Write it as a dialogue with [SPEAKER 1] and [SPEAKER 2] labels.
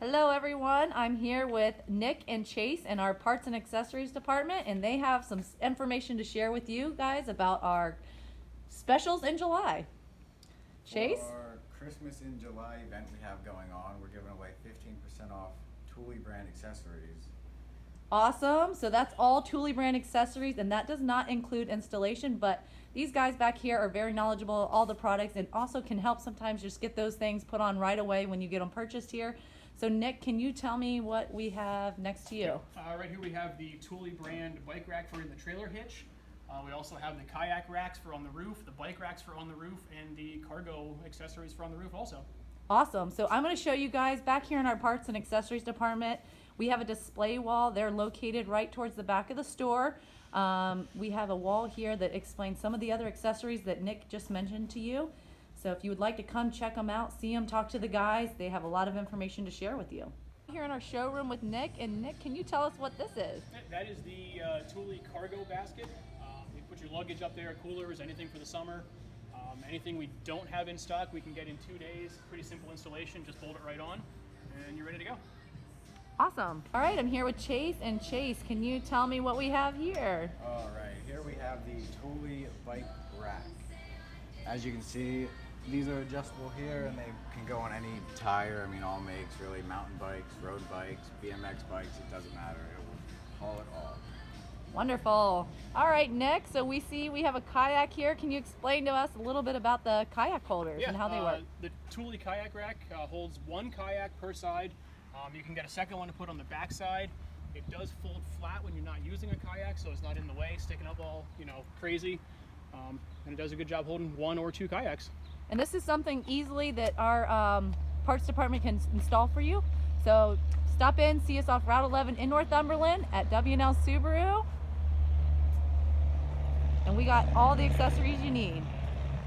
[SPEAKER 1] Hello everyone, I'm here with Nick and Chase in our parts and accessories department, and they have some information to share with you guys about our specials in July. Chase?
[SPEAKER 2] For our Christmas in July event we have going on, we're giving away 15% off Thule brand accessories.
[SPEAKER 1] Awesome, so that's all Thule brand accessories, and that does not include installation, but these guys back here are very knowledgeable all the products and also can help sometimes just get those things put on right away when you get them purchased here. So Nick, can you tell me what we have next to you?
[SPEAKER 3] Right here we have the Thule brand bike rack for in the trailer hitch. We also have the kayak racks for on the roof, the bike racks for on the roof, and the cargo accessories for on the roof also.
[SPEAKER 1] Awesome. So I'm going to show you guys back here in our parts and accessories department. We have a display wall. They're located right towards the back of the store. We have a wall here that explains some of the other accessories that Nick just mentioned to you. So if you would like to come check them out, see them, talk to the guys, they have a lot of information to share with you. Here in our showroom with Nick, and Nick, can you tell us what this is?
[SPEAKER 3] That is the Thule cargo basket. You put your luggage up there, coolers, anything for the summer. Anything we don't have in stock, we can get in 2 days. Pretty simple installation, just bolt it right on, and you're ready to go.
[SPEAKER 1] Awesome. All right, I'm here with Chase, and Chase, can you tell me what we have here?
[SPEAKER 2] All right, here we have the Thule bike rack. As you can see, these are adjustable here and they can go on any tire. I mean, all makes really, mountain bikes, road bikes, BMX bikes, it doesn't matter. It will haul it all.
[SPEAKER 1] Wonderful. All right, Nick, so we see we have a kayak here. Can you explain to us a little bit about the kayak holders and how they work?
[SPEAKER 3] The Thule kayak rack holds one kayak per side. You can get a second one to put on the back side. It does fold flat when you're not using a kayak, so it's not in the way, sticking up all, crazy. And it does a good job holding 1 or 2 kayaks.
[SPEAKER 1] And this is something easily that our parts department can install for you. So stop in, see us off Route 11 in Northumberland at W&L Subaru. And we got all the accessories you need.